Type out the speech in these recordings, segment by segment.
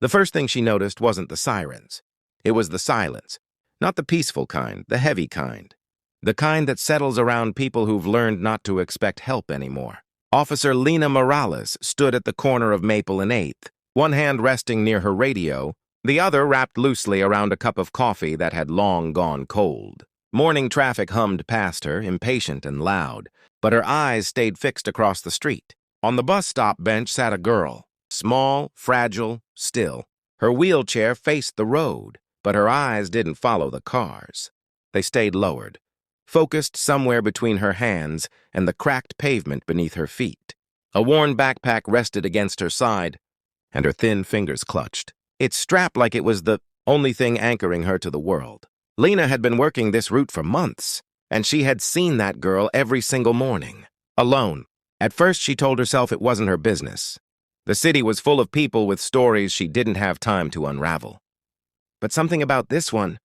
The first thing she noticed wasn't the sirens. It was the silence. Not the peaceful kind, the heavy kind. The kind that settles around people who've learned not to expect help anymore. Officer Lena Morales stood at the corner of Maple and 8th, one hand resting near her radio, the other wrapped loosely around a cup of coffee that had long gone cold. Morning traffic hummed past her, impatient and loud, but her eyes stayed fixed across the street. On the bus stop bench sat a girl, small, fragile, still. Her wheelchair faced the road, but her eyes didn't follow the cars. They stayed lowered, focused somewhere between her hands and the cracked pavement beneath her feet. A worn backpack rested against her side, and her thin fingers clutched. It strapped like it was the only thing anchoring her to the world. Lena had been working this route for months, and she had seen that girl every single morning, alone. At first, she told herself it wasn't her business. The city was full of people with stories she didn't have time to unravel. But something about this one,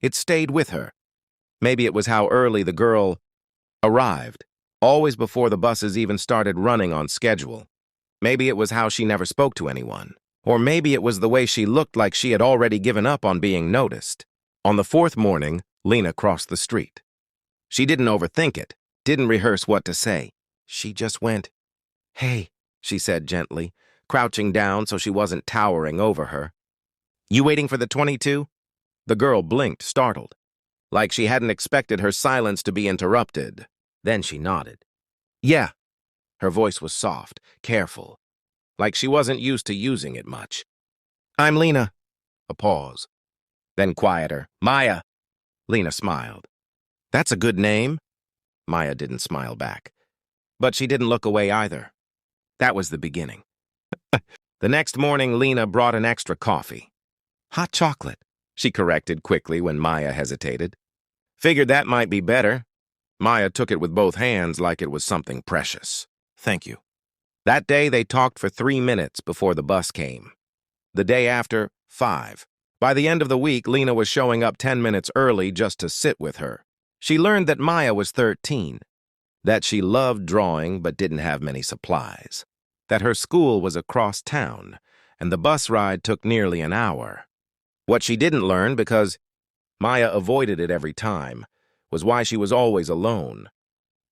it stayed with her. Maybe it was how early the girl arrived, always before the buses even started running on schedule. Maybe it was how she never spoke to anyone. Or maybe it was the way she looked like she had already given up on being noticed. On the fourth morning, Lena crossed the street. She didn't overthink it, didn't rehearse what to say. She just went, "Hey," she said gently, crouching down so she wasn't towering over her. "You waiting for the 22?" The girl blinked, startled, like she hadn't expected her silence to be interrupted. Then she nodded. "Yeah." Her voice was soft, careful, like she wasn't used to using it much. "I'm Lena." A pause. Then quieter. "Maya." Lena smiled. "That's a good name." Maya didn't smile back. But she didn't look away either. That was the beginning. The next morning, Lena brought an extra coffee. "Hot chocolate," she corrected quickly when Maya hesitated. Figured that might be better. Maya took it with both hands like it was something precious. "Thank you." That day, they talked for 3 minutes before the bus came. The day after, 5. By the end of the week, Lena was showing up 10 minutes early just to sit with her. She learned that Maya was 13, that she loved drawing but didn't have many supplies, that her school was across town, and the bus ride took nearly an hour. What she didn't learn, because Maya avoided it every time, was why she was always alone.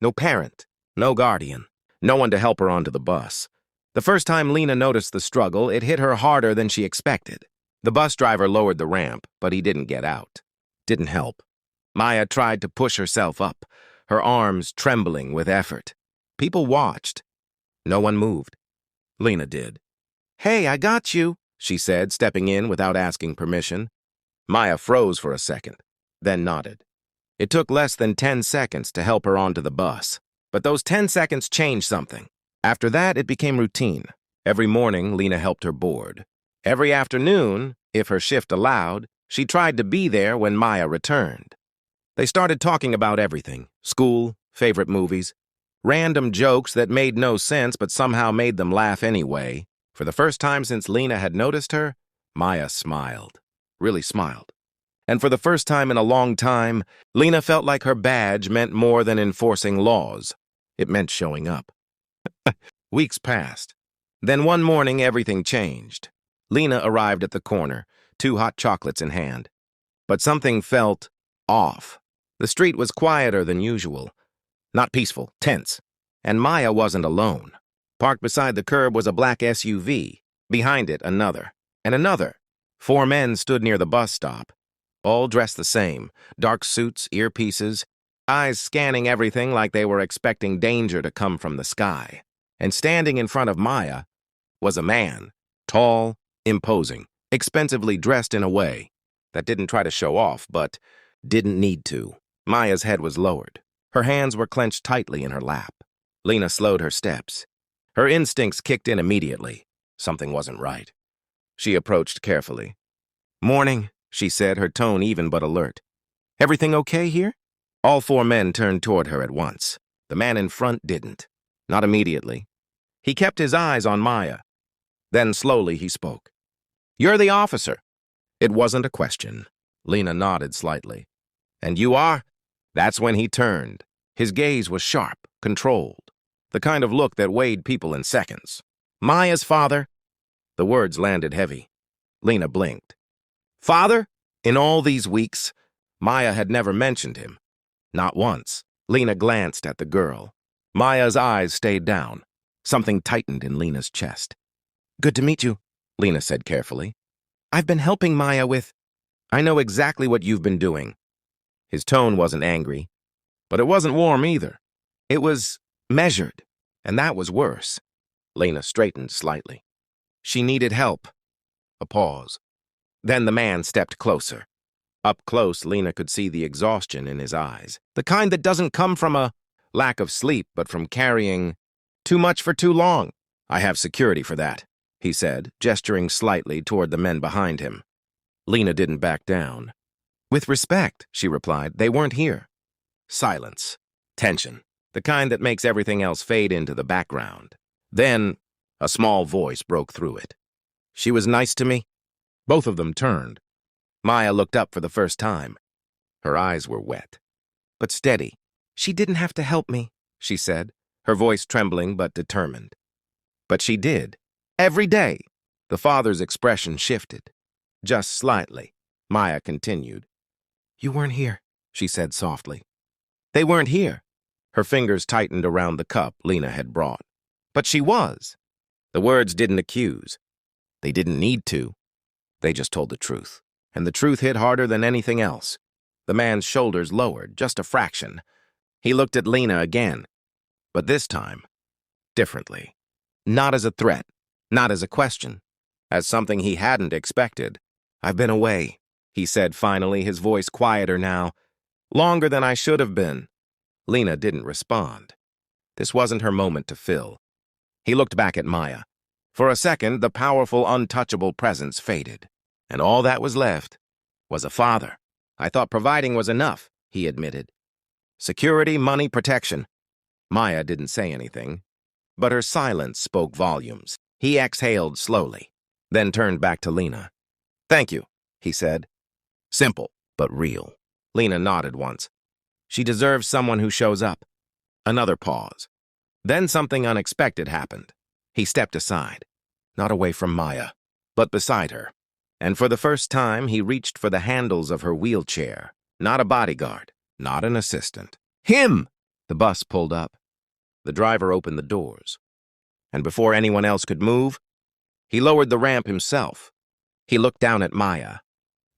No parent, no guardian, no one to help her onto the bus. The first time Lena noticed the struggle, it hit her harder than she expected. The bus driver lowered the ramp, but he didn't get out. Didn't help. Maya tried to push herself up, her arms trembling with effort. People watched. No one moved. Lena did. "Hey, I got you," she said, stepping in without asking permission. Maya froze for a second, then nodded. It took less than 10 seconds to help her onto the bus. But those 10 seconds changed something. After that, it became routine. Every morning, Lena helped her board. Every afternoon, if her shift allowed, she tried to be there when Maya returned. They started talking about everything: school, favorite movies, random jokes that made no sense but somehow made them laugh anyway. For the first time since Lena had noticed her, Maya smiled. Really smiled. And for the first time in a long time, Lena felt like her badge meant more than enforcing laws. It meant showing up. Weeks passed. Then one morning, everything changed. Lena arrived at the corner, 2 hot chocolates in hand. But something felt off. The street was quieter than usual. Not peaceful, tense. And Maya wasn't alone. Parked beside the curb was a black SUV. Behind it, another. And another. 4 men stood near the bus stop. All dressed the same. Dark suits, earpieces, eyes scanning everything like they were expecting danger to come from the sky. And standing in front of Maya was a man. Tall, imposing, expensively dressed in a way that didn't try to show off, but didn't need to. Maya's head was lowered. Her hands were clenched tightly in her lap. Lena slowed her steps. Her instincts kicked in immediately. Something wasn't right. She approached carefully. "Morning," she said, her tone even but alert. "Everything okay here?" All 4 men turned toward her at once. The man in front didn't. Not immediately. He kept his eyes on Maya. Then slowly he spoke. "You're the officer." It wasn't a question. Lena nodded slightly. "And you are?" That's when he turned. His gaze was sharp, controlled, the kind of look that weighed people in seconds. "Maya's father." The words landed heavy. Lena blinked. Father? In all these weeks, Maya had never mentioned him. Not once. Lena glanced at the girl. Maya's eyes stayed down. Something tightened in Lena's chest. Good to meet you, Lena said carefully. I've been helping Maya with... I know exactly what you've been doing. His tone wasn't angry, but it wasn't warm either. It was measured, and that was worse. Lena straightened slightly. She needed help. A pause. Then the man stepped closer. Up close, Lena could see the exhaustion in his eyes. The kind that doesn't come from a lack of sleep, but from carrying too much for too long. I have security for that, he said, gesturing slightly toward the men behind him. Lena didn't back down. With respect, she replied, they weren't here. Silence. Tension. The kind that makes everything else fade into the background. Then, a small voice broke through it. She was nice to me. Both of them turned. Maya looked up for the first time. Her eyes were wet, but steady. She didn't have to help me, she said, her voice trembling but determined. But she did. Every day. The father's expression shifted. Just slightly. Maya continued. You weren't here, she said softly. They weren't here. Her fingers tightened around the cup Lena had brought. But she was. The words didn't accuse. They didn't need to. They just told the truth. And the truth hit harder than anything else. The man's shoulders lowered, just a fraction. He looked at Lena again. But this time, differently. Not as a threat, not as a question, as something he hadn't expected. I've been away, he said finally, his voice quieter now. Longer than I should have been. Lena didn't respond. This wasn't her moment to fill. He looked back at Maya. For a second, the powerful, untouchable presence faded. And all that was left was a father. I thought providing was enough, he admitted. Security, money, protection. Maya didn't say anything, but her silence spoke volumes. He exhaled slowly, then turned back to Lena. Thank you, he said. Simple, but real. Lena nodded once. She deserves someone who shows up. Another pause. Then something unexpected happened. He stepped aside, not away from Maya, but beside her. And for the first time, he reached for the handles of her wheelchair. Not a bodyguard, not an assistant. Him! The bus pulled up. The driver opened the doors. And before anyone else could move, he lowered the ramp himself. He looked down at Maya.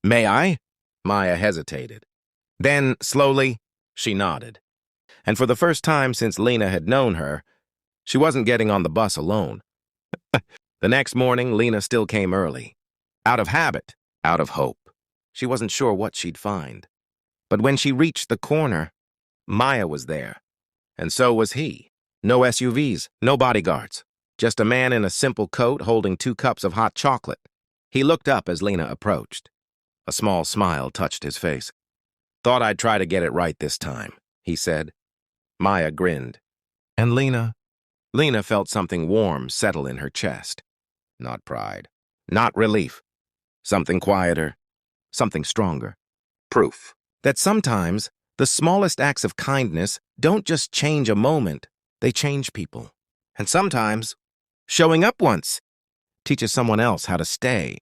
May I? Maya hesitated. Then, slowly, she nodded. And for the first time since Lena had known her, she wasn't getting on the bus alone. The next morning, Lena still came early. Out of habit, out of hope. She wasn't sure what she'd find. But when she reached the corner, Maya was there. And so was he. No SUVs, no bodyguards. Just a man in a simple coat holding 2 cups of hot chocolate. He looked up as Lena approached. A small smile touched his face. Thought I'd try to get it right this time, he said. Maya grinned. And Lena felt something warm settle in her chest. Not pride, not relief. Something quieter, something stronger. Proof that sometimes the smallest acts of kindness don't just change a moment, they change people. And sometimes, showing up once teaches someone else how to stay.